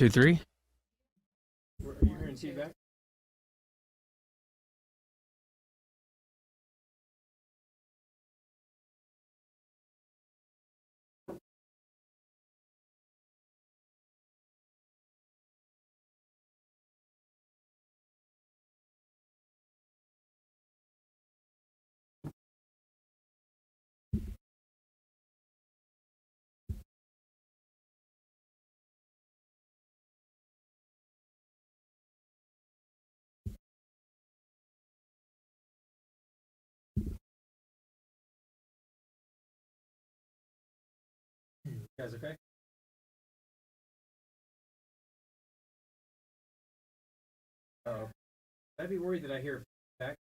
2, 3. Are you hearing feedback? You guys okay? I'd be worried that I hear feedback.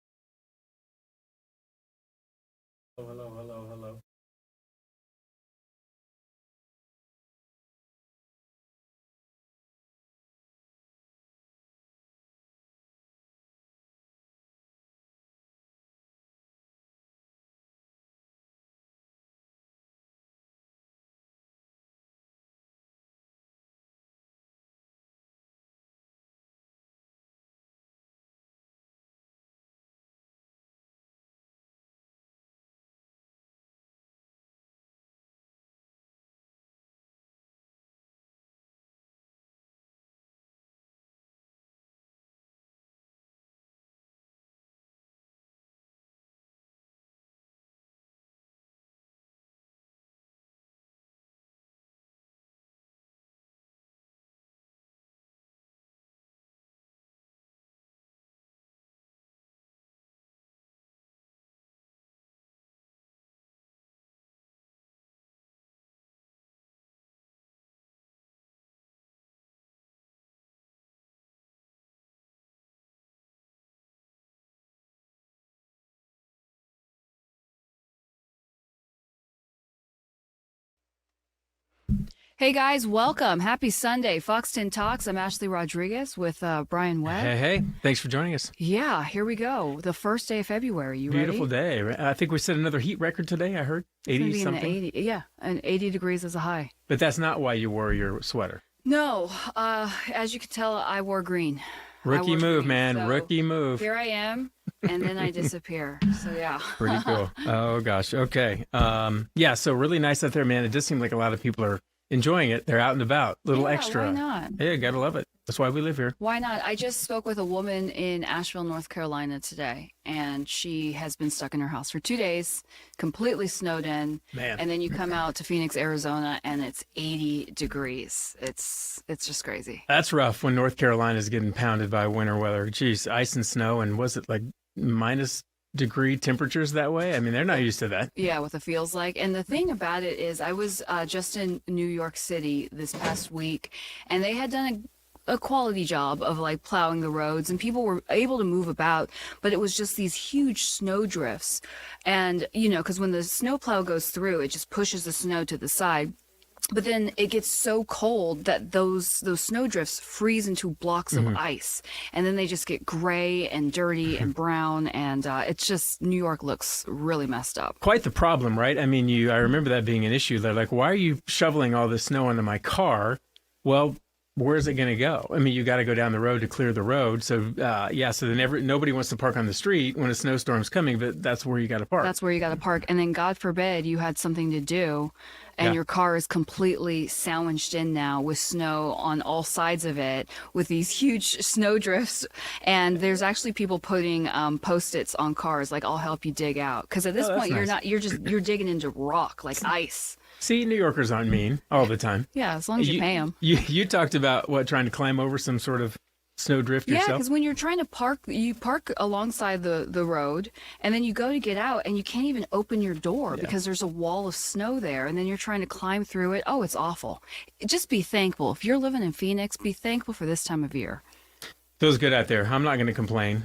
Hello, hello, hello, hello. Hey guys, welcome. Happy Sunday. Foxton Talks. I'm Ashlie Rodriguez with Brian Webb. Hey, thanks for joining us. Yeah, here we go. The first day of February. You Beautiful ready? day. I think we set another heat record today, I heard. It's gonna 80 be in the something. 80, yeah, and 80 degrees is a high. But that's not why you wore your sweater. No, as you can tell, I wore green. Rookie move, green, man. so Rookie move. Here I am, and then I disappear. So yeah. Pretty cool. Oh, gosh. Okay. Yeah, so really nice out there, man. It does seem like a lot of people are enjoying it. They're out and about. Little Yeah, extra. why not? Yeah, gotta love it. That's why we live here. Why not? I just spoke with a woman in Asheville, North Carolina today, and she has been stuck in her house for 2 days, completely snowed in. Man. And then you come out to Phoenix, Arizona, and it's 80 degrees. It's just crazy. That's rough when North Carolina is getting pounded by winter weather. Geez, ice and snow, and was it like minus degree temperatures that way? I mean, they're not used to that. Yeah, what it feels like. And the thing about it is, I was just in New York City this past week, and they had done a quality job of like plowing the roads, and people were able to move about, but it was just these huge snow drifts. And, you know, because when the snow plow goes through, it just pushes the snow to the side. But then it gets so cold that those snow drifts freeze into blocks of ice, and then they just get gray and dirty and brown, and it's just, New York looks really messed up. Quite the problem, right? I mean, I remember that being an issue. They're like, why are you shoveling all this snow onto my car? Well, where's it going to go? I mean, you got to go down the road to clear the road. So, yeah, so then nobody wants to park on the street when a snowstorm's coming, but that's where you got to park. That's where you got to park. And then, God forbid, you had something to do, and your car is completely sandwiched in now with snow on all sides of it, with these huge snow drifts. And there's actually people putting Post-its on cars, like, I'll help you dig out. Because at this point, nice. you're digging into rock, like ice. See, New Yorkers aren't mean all the time. Yeah, as long as you pay them. You talked about trying to climb over some sort of snow drift Yeah, yourself? because when you're trying to park, you park alongside the road, and then you go to get out, and you can't even open your door because there's a wall of snow there, and then you're trying to climb through it. Oh, it's awful. Just be thankful. If you're living in Phoenix, be thankful for this time of year. Feels good out there. I'm not going to complain.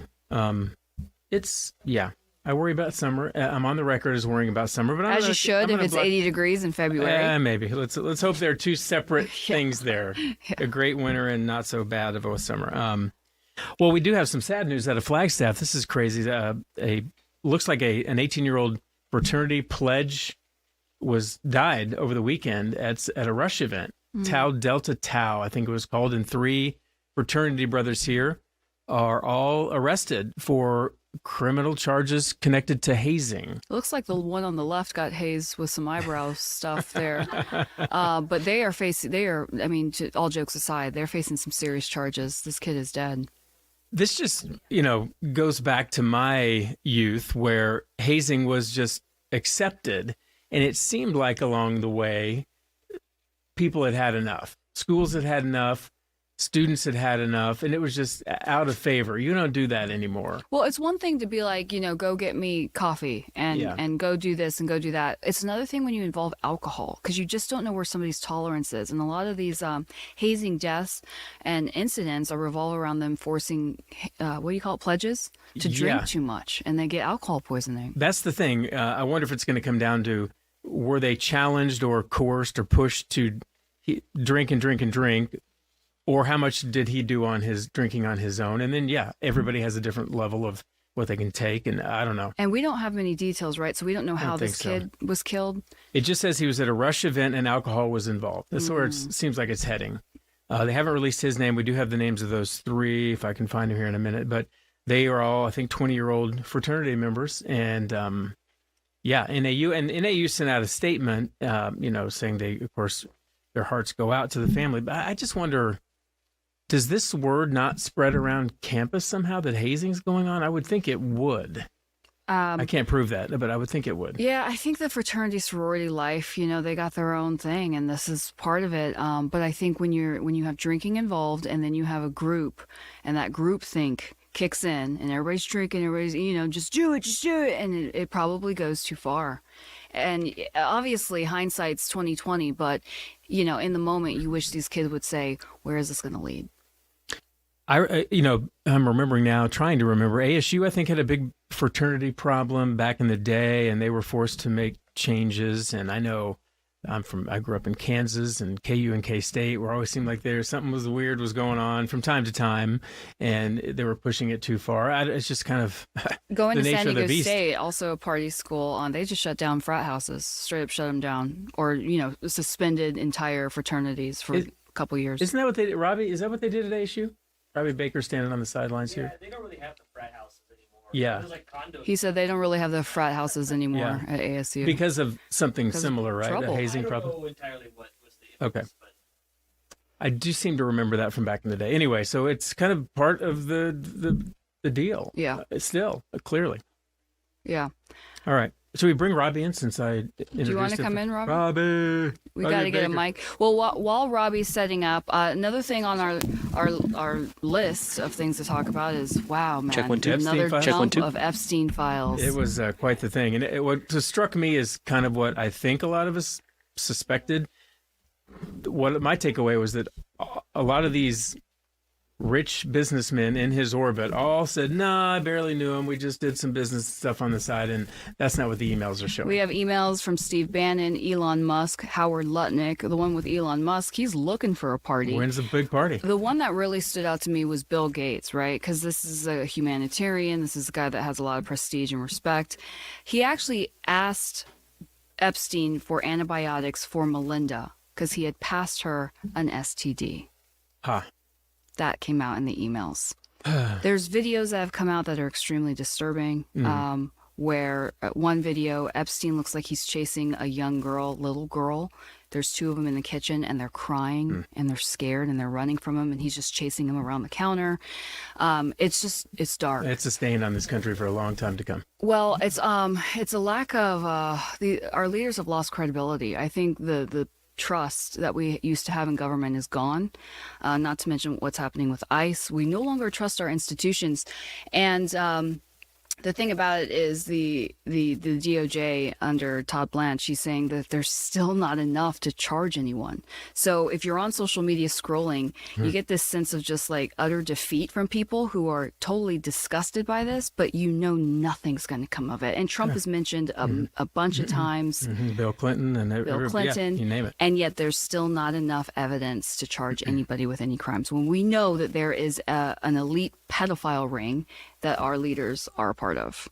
I worry about summer. I'm on the record as worrying about summer, but As you should if it's 80 degrees in February. Maybe. Let's hope there are two separate things there. A great winter and not so bad of a summer. Well, we do have some sad news out of Flagstaff. This is crazy. Looks like an 18-year-old fraternity pledge died over the weekend at a Rush event. Tau Delta Tau, I think it was called, and 3 fraternity brothers here are all arrested for criminal charges connected to hazing. It looks like the one on the left got hazed with some eyebrow stuff there. But I mean, all jokes aside, they're facing some serious charges. This kid is dead. This just, goes back to my youth where hazing was just accepted. And it seemed like along the way, people had had enough. Schools had had enough. Students had had enough, and it was just out of favor. You don't do that anymore. Well, it's one thing to be like, go get me coffee and go do this and go do that. It's another thing when you involve alcohol, because you just don't know where somebody's tolerance is. And a lot of these hazing deaths and incidents are revolve around them forcing, what do you call it, pledges to drink too much, and they get alcohol poisoning. That's the thing. I wonder if it's going to come down to, were they challenged or coerced or pushed to drink and drink and drink? Or how much did he do on his drinking on his own? And then, everybody has a different level of what they can take. And I don't know. And we don't have many details, right? So we don't know how this kid was killed. It just says he was at a Rush event and alcohol was involved. That's where it seems like it's heading. They haven't released his name. We do have the names of those 3, if I can find them here in a minute. But they are all, I think, 20-year-old fraternity members. And, NAU. And NAU sent out a statement, saying they, of course, their hearts go out to the family. But I just wonder, does this word not spread around campus somehow that hazing's going on? I would think it would. I can't prove that, but I would think it would. Yeah, I think the fraternity sorority life, they got their own thing, and this is part of it. But I think when you have drinking involved, and then you have a group, and that group think kicks in, and everybody's drinking, everybody's just do it, and it probably goes too far. And obviously, hindsight's 20/20, but in the moment, you wish these kids would say, "Where is this going to lead?" I'm remembering now, trying to remember. ASU, I think, had a big fraternity problem back in the day, and they were forced to make changes. And I know I grew up in Kansas, and KU and K-State were always seemed like something was weird was going on from time to time, and they were pushing it too far. It's just kind of going the to San nature of the Diego beast. State, also a party school. They just shut down frat houses, straight up shut them down, or suspended entire fraternities for a couple years. Isn't that what they did, Robbie? Is that what they did at ASU? Robbie Baker standing on the sidelines here. Yeah, they don't really have the frat houses anymore. Yeah. There's like condos. He said they don't really have the frat houses anymore at ASU. Because of something similar, right? trouble. A hazing I don't problem. know entirely what was the influence, but I do seem to remember that from back in the day. Anyway, so it's kind of part of the deal. Yeah. Still, clearly. Yeah. All right. Should we bring Robbie in since I introduced him? Do you want to come in, Robbie? Robbie. We got to get a mic. Well, while Robbie's setting up, another thing on our list of things to talk about is, wow, man, Check 1, 2. another Epstein jump Check 1, 2. of Epstein files. It was quite the thing. And what struck me is kind of what I think a lot of us suspected. What my takeaway was that a lot of these rich businessmen in his orbit all said, "Nah, I barely knew him. We just did some business stuff on the side," and that's not what the emails are showing. We have emails from Steve Bannon, Elon Musk, Howard Lutnick. The one with Elon Musk, he's looking for a party. When's a big party? The one that really stood out to me was Bill Gates, right? Because this is a humanitarian. This is a guy that has a lot of prestige and respect. He actually asked Epstein for antibiotics for Melinda because he had passed her an STD. Huh. That came out in the emails. There's videos that have come out that are extremely disturbing. Where one video, Epstein looks like he's chasing a young girl, little girl. There's 2 of them in the kitchen, and they're crying, and they're scared, and they're running from him, and he's just chasing them around the counter. It's dark. It's a stain on this country for a long time to come. Well, it's a lack of our leaders have lost credibility. I think the trust that we used to have in government is gone. Not to mention what's happening with ICE. We no longer trust our institutions, and the thing about it is the DOJ under Todd Blanche, she's saying that there's still not enough to charge anyone. So if you're on social media scrolling, you get this sense of just like utter defeat from people who are totally disgusted by this, but nothing's going to come of it. And Trump is mentioned a bunch of times. Bill Clinton and Bill Clinton, you name it. and yet there's still not enough evidence to charge anybody with any crimes. When we know that there is an elite pedophile ring that our leaders are a part of.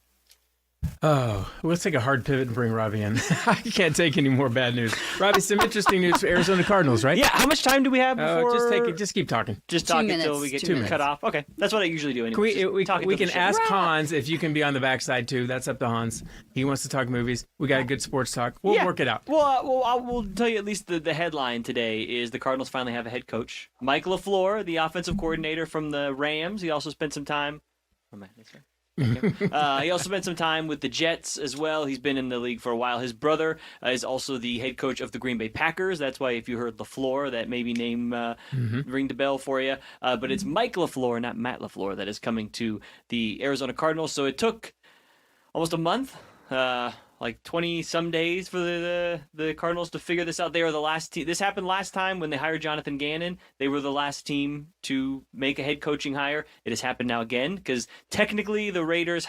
Oh, let's take a hard pivot and bring Robbie in. I can't take any more bad news. Robbie, some interesting news for Arizona Cardinals, right? Yeah. How much time do we have before? Just keep talking. Just 2 talk minutes, until we get 2 minutes. cut off. Okay, that's what I usually do. Anyway. We can ask Hans if you can be on the backside too. That's up to Hans. He wants to talk movies. We got a good sports talk. We'll work it out. Well, we'll tell you at least the headline today is the Cardinals finally have a head coach. Mike LaFleur, the offensive coordinator from the Rams. He also spent some time. Oh man, that's right. Okay. He also spent some time with the Jets as well. He's been in the league for a while. His brother is also the head coach of the Green Bay Packers. That's why if you heard LaFleur, that maybe name ring the bell for you. But it's Mike LaFleur, not Matt LaFleur, that is coming to the Arizona Cardinals. So it took almost a month, like 20-some days for the Cardinals to figure this out. They were the last team. This happened last time when they hired Jonathan Gannon. They were the last team to make a head coaching hire. It has happened now again because technically the Raiders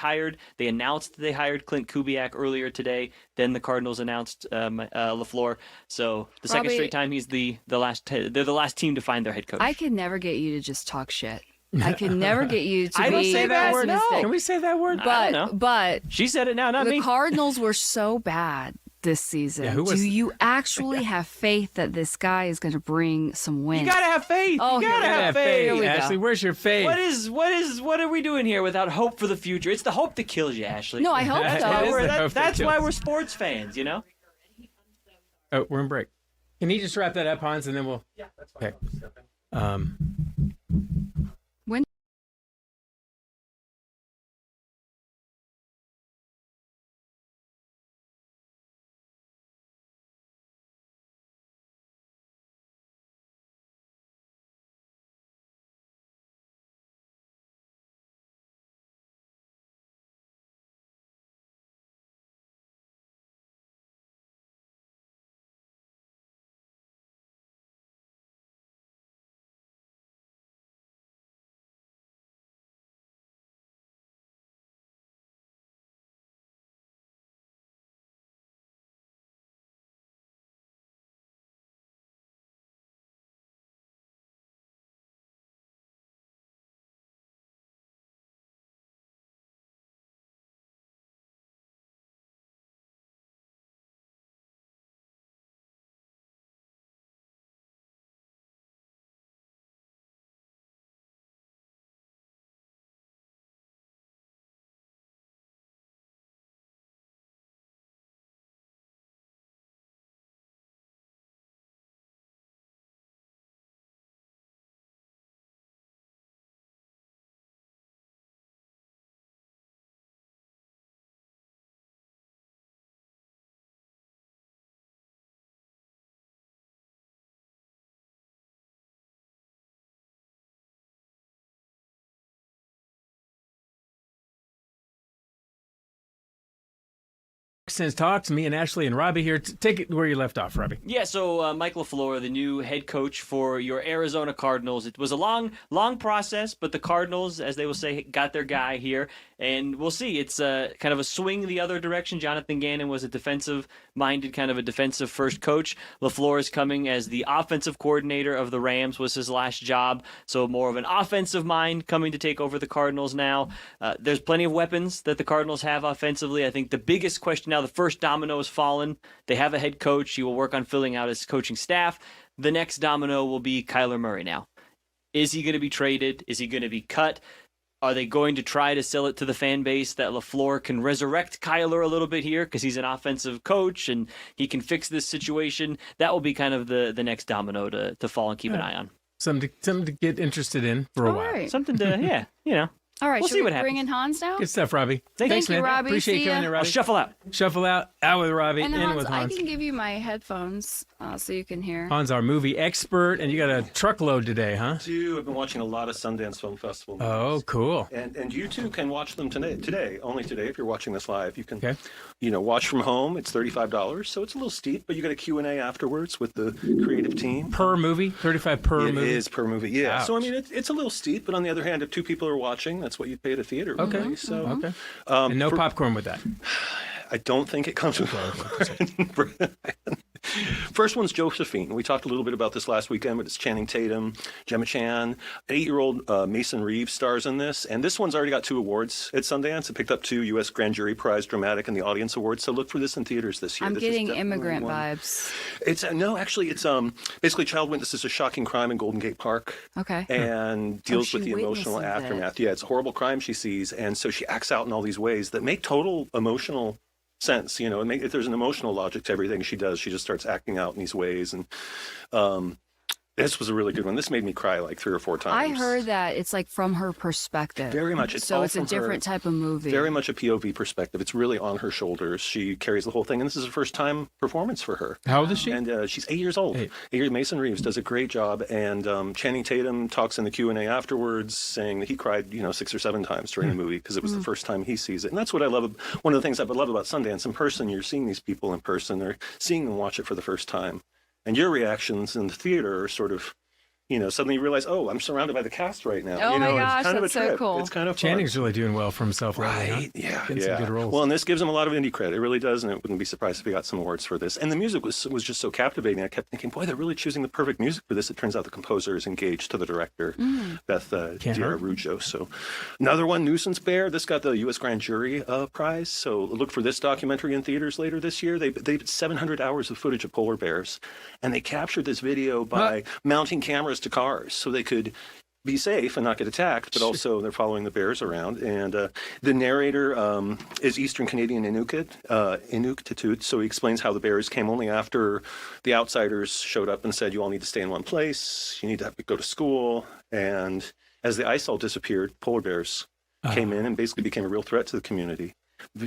they announced they hired Clint Kubiak earlier today. Then the Cardinals announced LaFleur. So the second straight time he's they're the last team to find their head coach. I could never get you to just talk shit. I can never get you to I don't be say that word. pessimistic. No. Can we say that word? I don't know. But She said it now, not the me. Cardinals were so bad this season. Yeah, who was- Do you actually have faith that this guy is going to bring some wins? You gotta have faith. Oh, you here gotta we go. have Faith. faith. Here we go. Ashley, where's your faith? What are we doing here without hope for the future? It's the hope that kills you, Ashley. No, I hope It That's why is so. the hope that that's why kills. we're sports fans, you know? Oh, we're in break. Can you just wrap that up, Hans, and then we'll... Yeah, that's fine. Okay. Since talks, me and Ashley and Robbie here. Take it where you left off, Robbie. Yeah, so Mike LaFleur, the new head coach for your Arizona Cardinals. It was a long process, but the Cardinals, as they will say, got their guy here. And we'll see. It's kind of a swing the other direction. Jonathan Gannon was a defensive-minded, kind of a defensive-first coach. LaFleur is coming as the offensive coordinator of the Rams, was his last job. So more of an offensive mind coming to take over the Cardinals now. There's plenty of weapons that the Cardinals have offensively. I think the biggest question now, the first domino has fallen. They have a head coach. He will work on filling out his coaching staff. The next domino will be Kyler Murray now. Is he going to be traded? Is he going to be cut? Are they going to try to sell it to the fan base that LaFleur can resurrect Kyler a little bit here because he's an offensive coach and he can fix this situation? That will be kind of the next domino to fall and keep an eye on. Something to get interested in for a All while. right. Something to, yeah, you know. All right, We'll should see we what bring happens. in Hans now? Good stuff, Robbie. Thank you, man. Robbie. Appreciate See you coming ya. in, I'll Robbie. shuffle out. Shuffle out with Robbie, And in Hans, with I Hans. can give you my headphones so you can hear. Hans, our movie expert, and you got a truckload today, huh? I've been watching a lot of Sundance Film Festival movies. Oh, cool. And you too can watch them today, only today if you're watching this live. You can, Okay. watch from home. It's $35, so it's a little steep, but you get a Q&A afterwards with the creative team. Per movie? 35 per It movie? is per movie, yeah. So, I Ouch. mean, it's a little steep, but on the other hand, if two people are watching, that's what you'd pay at a theater. Okay. Really. So, Okay. And no popcorn with that. I don't think it comes with First one's Josephine. We talked a little bit about this last weekend, but it's Channing Tatum, Gemma Chan. 8-year-old Mason Reeves stars in this. And this one's already got 2 awards at Sundance. It picked up 2 U.S. Grand Jury Prize Dramatic and the Audience Awards. So look for this in theaters this year. I'm This getting is immigrant one. vibes. It's no, actually, it's basically child witnesses a shocking crime in Golden Gate Park. Okay. And deals with she the emotional witnesses it. aftermath. Yeah, it's a horrible crime she sees, and so she acts out in all these ways that make total emotional sense. If there's an emotional logic to everything she does, she just starts acting out in these ways. And this was a really good one. This made me cry like 3 or 4 times. I heard that it's like from her perspective. Very much. So all it's a from different her. type of movie. Very much a POV perspective. It's really on her shoulders. She carries the whole thing, and this is a first-time performance for her. How old is she? And she's 8 years old. Mason Reeves does a great job, and Channing Tatum talks in the Q&A afterwards, saying that he cried, 6 or 7 times during the movie because it was the first time he sees it. And that's what I love. One of the things I love about Sundance in person, you're seeing these people in person, or seeing them watch it for the first time, and your reactions in the theater are sort of. Suddenly you realize, oh, I'm surrounded by the cast right now. Oh my it's gosh, kind of that's a trip. so cool. It's kind of fun. Channing's really doing well for himself lately, huh? Right, yeah. Getting some good roles. Well, and this gives him a lot of indie credit. It really does, and it wouldn't be surprised if he got some awards for this. And the music was just so captivating. I kept thinking, boy, they're really choosing the perfect music for this. It turns out the composer is engaged to the director, Beth Diarrujo. So another one, Nuisance Bear. This got the U.S. Grand Jury Prize. So look for this documentary in theaters later this year. They had 700 hours of footage of polar bears, and they captured this video by mounting cameras to cars so they could be safe and not get attacked, but also they're following the bears around. And the narrator is Eastern Canadian Inuktitut, so he explains how the bears came only after the outsiders showed up and said, you all need to stay in one place, you need to go to school. And as the ice all disappeared, polar bears came in and basically became a real threat to the community.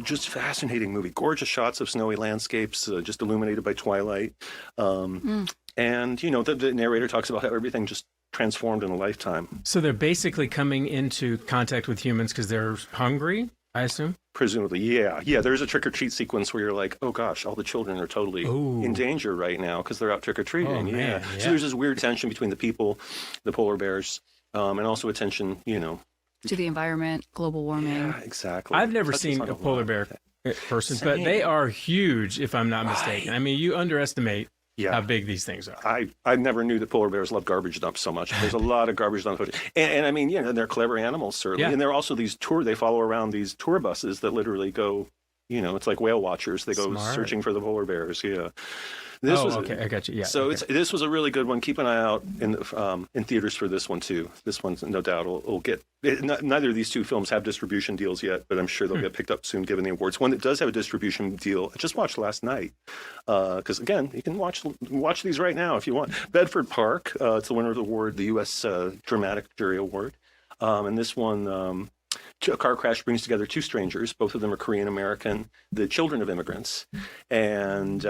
Just fascinating movie. Gorgeous shots of snowy landscapes, just illuminated by twilight. And, the narrator talks about how everything just transformed in a lifetime. So they're basically coming into contact with humans because they're hungry, I assume? Presumably, yeah. Yeah, there's a trick-or-treat sequence where you're like, oh gosh, all the children are totally in danger right now because they're out trick-or-treating. Oh, man, yeah. So there's this weird tension between the people, the polar bears, and also a tension, to the environment, global warming. Yeah, exactly. I've never seen a polar bear person, but they are huge, if I'm not mistaken. I mean, you underestimate how big these things are. I never knew that polar bears love garbage dumps so much. There's a lot of garbage dump footage. And I mean, they're clever animals, certainly. Yeah. And they're also they follow around these tour buses that literally go, it's like whale watchers. They go searching for the polar bears. Yeah. Okay, I got you. Yeah. So this was a really good one. Keep an eye out in theaters for this one too. This one, no doubt, will get. Neither of these 2 films have distribution deals yet, but I'm sure they'll get picked up soon given the awards. One that does have a distribution deal, I just watched last night. Because again, you can watch these right now if you want. Bedford Park. It's the winner of the award, the U.S. Dramatic Jury Award, and this one. A car crash brings together 2 strangers. Both of them are Korean American, the children of immigrants, and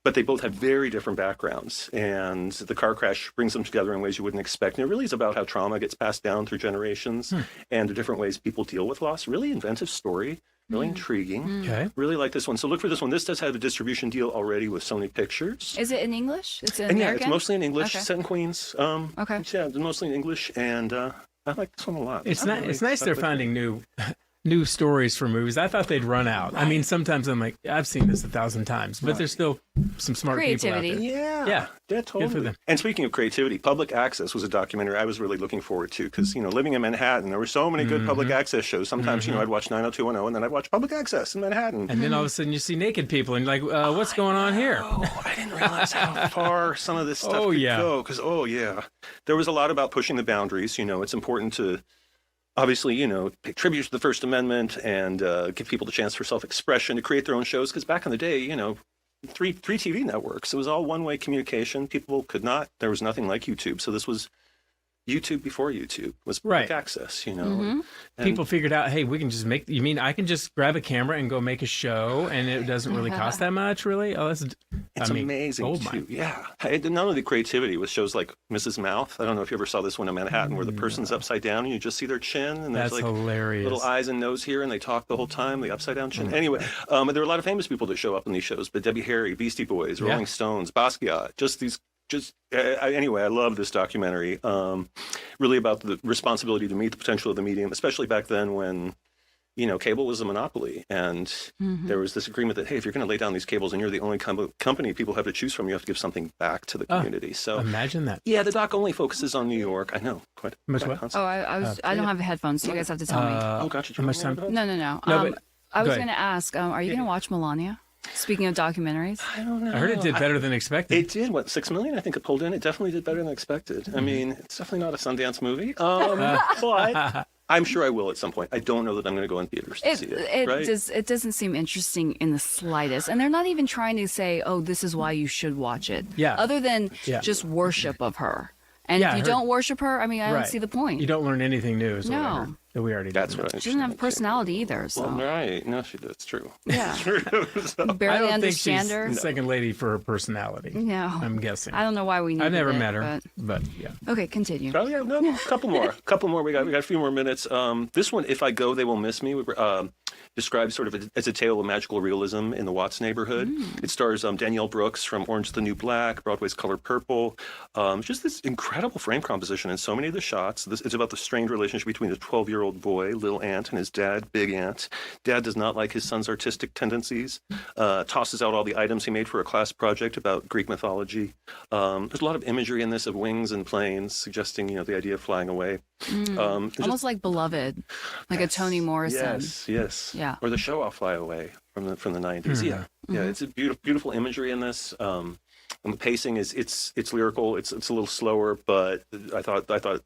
but they both have very different backgrounds. And the car crash brings them together in ways you wouldn't expect. And it really is about how trauma gets passed down through generations and the different ways people deal with loss. Really inventive story. Really intriguing. Okay. Really like this one. So look for this one. This does have a distribution deal already with Sony Pictures. Is it in English? It's in American? American? Yeah, it's mostly in English. Okay. Set in Queens. Okay. Yeah, it's mostly in English. And I like this one a lot. It's nice they're finding new stories for movies. I thought they'd run out. I mean, sometimes I'm like, I've seen this 1,000 times, but there's still some smart people out there. Yeah, totally. Good for them. And speaking of creativity, Public Access was a documentary I was really looking forward to because, living in Manhattan, there were so many good public access shows. Sometimes, I'd watch 90210 and then I'd watch Public Access in Manhattan. And then all of a sudden you see naked people and you're like, what's going on here? Oh, I didn't realize how far some of this stuff could go. Because, there was a lot about pushing the boundaries. It's important to obviously, pay tribute to the First Amendment and give people the chance for self-expression to create their own shows. Because back in the day, three TV networks. It was all one-way communication. People could not. There was nothing like YouTube. So this was YouTube before YouTube was public access. And people figured out, hey, we can just make. You mean I can just grab a camera and go make a show, and it doesn't really cost that much, really? Oh, it's amazing too. Yeah, not only the creativity with shows like Mrs. Mouth. I don't know if you ever saw this one in Manhattan, where the person's upside down and you just see their chin, and there's hilarious. Little eyes and nose here, and they talk the whole time. The upside down chin. Anyway, there were a lot of famous people that show up in these shows, but Debbie Harry, Beastie Boys, Rolling Stones, Basquiat, anyway, I love this documentary. Really about the responsibility to meet the potential of the medium, especially back then when, cable was a monopoly, and there was this agreement that, hey, if you're going to lay down these cables and you're the only company people have to choose from, you have to give something back to the community. So imagine that. Yeah, the doc only focuses on New York. I know. Quite what? concept. Oh, I don't have headphones, so you guys have to tell me. Gotcha. my son- No. No, but- I go was ahead. going to ask, are you going to watch Melania? Speaking of documentaries. I don't know. I heard it did better than expected. It did. What, 6 million? I think it pulled in. It definitely did better than expected. I mean, it's definitely not a Sundance movie, but I'm sure I will at some point. I don't know that I'm going to go in theaters to see it. Right? It doesn't seem interesting in the slightest, and they're not even trying to say, "Oh, this is why you should watch it." Yeah. Other than just worship of her, and if you don't worship her, I mean, I don't see the point. You don't learn anything new, is what I No. heard, that we already That's did. what I She doesn't have a personality either, so Well, right. No, she does. It's true. yeah, True. So, I barely don't think understand she's her. the second lady for her personality. No, I'm guessing. I don't know why we need. I've never met her, but yeah. Okay, continue. oh, yeah. No, a couple more. We got a few more minutes. This one, If I Go, They Will Miss Me, describes sort of as a tale of magical realism in the Watts neighborhood. It stars Danielle Brooks from Orange is the New Black, Broadway's Color Purple. Just this incredible frame composition in so many of the shots. It's about the strained relationship between the 12-year-old boy, Lil Ant, and his dad, Big Ant. Dad does not like his son's artistic tendencies, tosses out all the items he made for a class project about Greek mythology. There's a lot of imagery in this of wings and planes, suggesting, the idea of flying away. Almost like Beloved, like a Toni Morrison. Yes. Yeah. Or the show "I'll Fly Away" from the 90s. Yeah. It's a beautiful imagery in this. And the pacing it's lyrical. It's a little slower, but I thought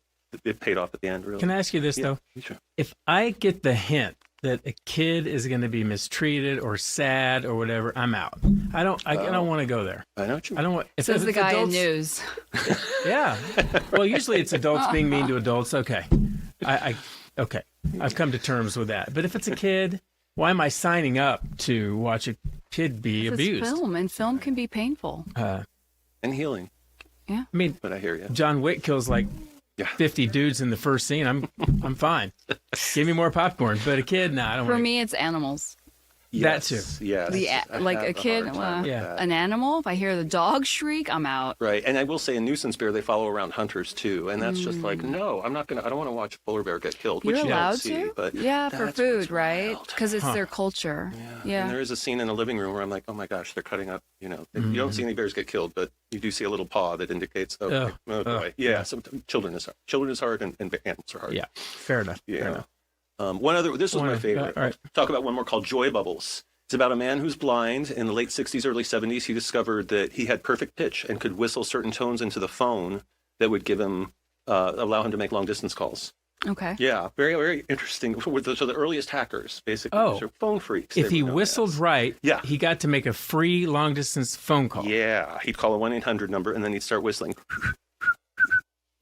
it paid off at the end. Really. Can I ask you this though? Sure. If I get the hint that a kid is going to be mistreated or sad or whatever, I'm out. I don't want to go there. I know what you mean. I don't want. If Says it's the guy adults, in news. Yeah. Well, usually it's adults being mean to adults. Okay. Okay. I've come to terms with that. But if it's a kid, why am I signing up to watch a kid be It's abused? film, and film can be painful. And healing. I mean, But I hear you. John Wick kills like 50 dudes in the first scene. I'm fine. Give me more popcorn. But a kid, nah, I don't For want. me, it's animals. That too. Yes. Like a kid, an animal. If I hear the dog shriek, I'm out. Right. And I will say in Nuisance Bear, they follow around hunters too. And that's just like, no, I don't want to watch a polar bear get killed, You're which you don't allowed see. to, But for that's food, what's right? wild. Because it's their culture. Yeah. And there is a scene in the living room where I'm like, oh my gosh, they're cutting up, You don't see any bears get killed, but you do see a little paw that indicates, oh boy. Yeah. Some children is hard. Children is hard and animals are hard. Yeah. Fair enough. Yeah. Fair enough. This was my favorite. all right. Talk about one more called Joy Bubbles. It's about a man who's blind. In the late 60s, early 70s, he discovered that he had perfect pitch and could whistle certain tones into the phone that would give him, allow him to make long distance calls. Okay. Yeah, very, very interesting. So the earliest hackers, basically, are phone freaks. If he whistled right, he got to make a free long distance phone call. Yeah, he'd call a 1-800 number and then he'd start whistling.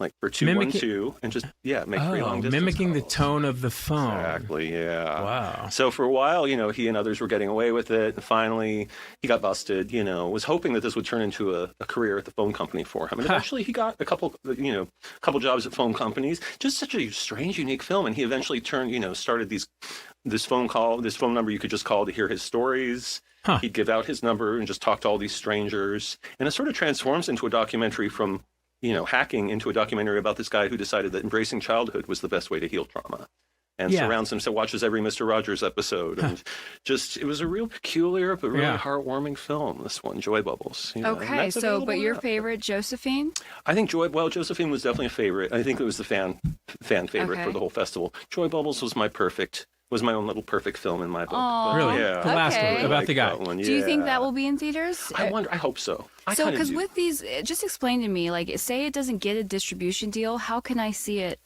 Like for 212 and just make free long distance mimicking calls. the tone of the phone. Exactly, yeah. Wow. So for a while, he and others were getting away with it. And finally, he got busted, was hoping that this would turn into a career at the phone company for him. And eventually he got a couple jobs at phone companies. Just such a strange, unique film. And he eventually started this phone number you could just call to hear his stories. He'd give out his number and just talk to all these strangers. And it sort of transforms into a documentary from hacking into a documentary about this guy who decided that embracing childhood was the best way to heal trauma, and surrounds himself, watches every Mr. Rogers episode, and it was a real peculiar but really heartwarming film. This one, Joy Bubbles. Okay, but your favorite, Josephine? I think Josephine was definitely a favorite. I think it was the fan favorite for the whole festival. Joy Bubbles was my own little perfect film in my book. Aww. Really? Yeah. The last one about the guy. One, Do you think that will be in theaters? I hope so. Because with these, just explain to me, like, say it doesn't get a distribution deal, how can I see it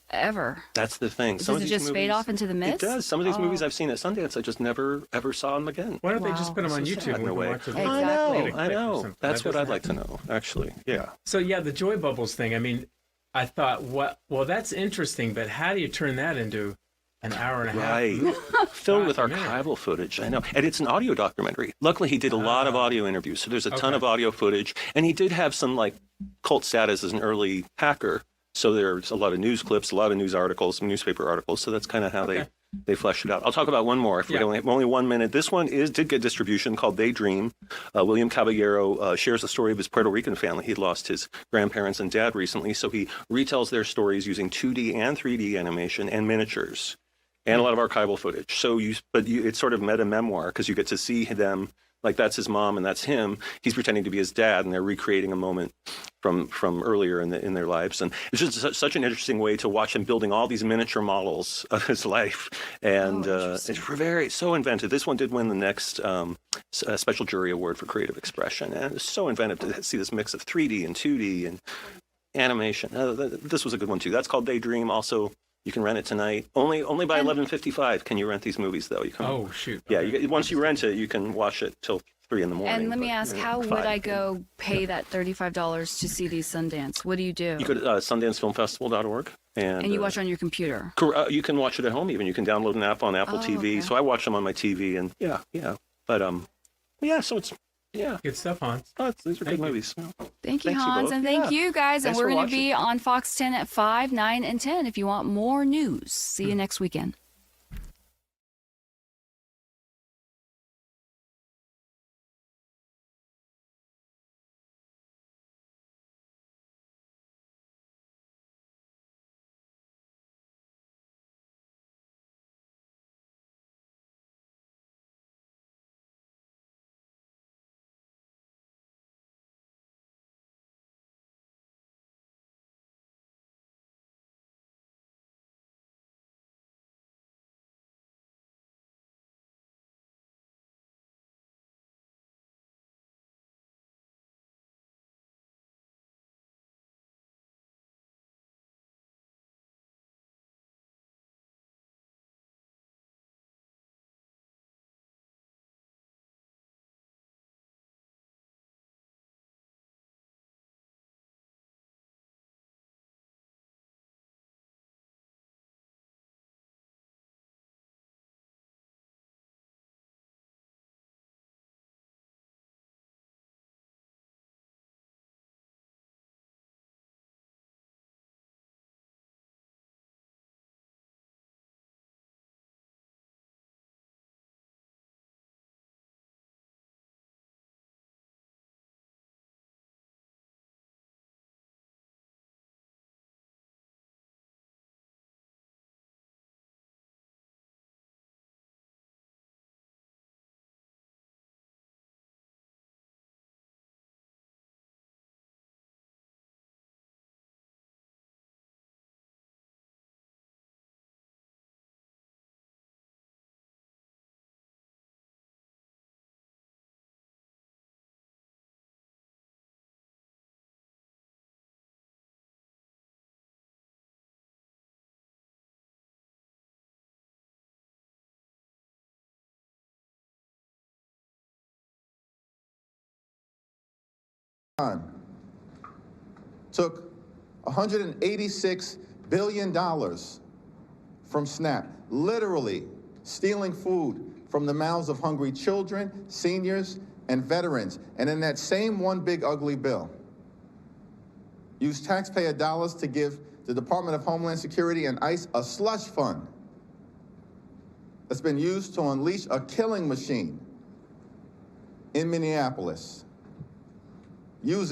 ever? That's the thing. Does it just fade off into the mist? It does. Some of these movies I've seen at Sundance, I just never, ever saw them again. Why don't they just put them on YouTube? In a way. Exactly. I know. That's what I'd like to know, actually. Yeah. So, the Joy Bubbles thing, I mean, I thought, well, that's interesting, but how do you turn that into an hour and a half? Right. Filled with archival footage. I know. And it's an audio documentary. Luckily, he did a lot of audio interviews. So there's a ton of audio footage. And he did have some cult status as an early hacker. So there's a lot of news clips, a lot of news articles, some newspaper articles. So that's kind of how they fleshed it out. I'll talk about one more. If we only 1 minute. This one did get distribution, called They Dream. William Caballero shares the story of his Puerto Rican family. He'd lost his grandparents and dad recently. So he retells their stories using 2D and 3D animation and miniatures. and a lot of archival footage. So it's sort of meta memoir because you get to see them. Like that's his mom and that's him. He's pretending to be his dad, and they're recreating a moment from earlier in their lives. And it's just such an interesting way to watch him building all these miniature models of his life. And it's so inventive. This one did win the next special jury award for creative expression, and it's so inventive to see this mix of 3D and 2D and animation. This was a good one too. That's called Daydream. Also, you can rent it tonight. Only by 11:55 can you rent these movies, though. Oh, shoot. Yeah, once you rent it, you can watch it till 3 in the morning. And let me ask, how would I go pay that $35 to see these Sundance? What do you do? You go to SundanceFilmFestival.org. And you watch on your computer? You can watch it at home even. You can download an app on Apple TV. Okay. So I watch them on my TV, and yeah. But, so it's, yeah. Good stuff, Hans. These are good movies. Thank you, Thanks, Hans, both. and thank you, guys. Thanks and we're for going to be watching. on Fox 10 at 5, 9, and 10 if you want more news. See you next weekend. Took $186 billion from SNAP, literally stealing food from the mouths of hungry children, seniors, and veterans. And in that same one big ugly bill, used taxpayer dollars to give the Department of Homeland Security and ICE a slush fund that's been used to unleash a killing machine in Minneapolis, using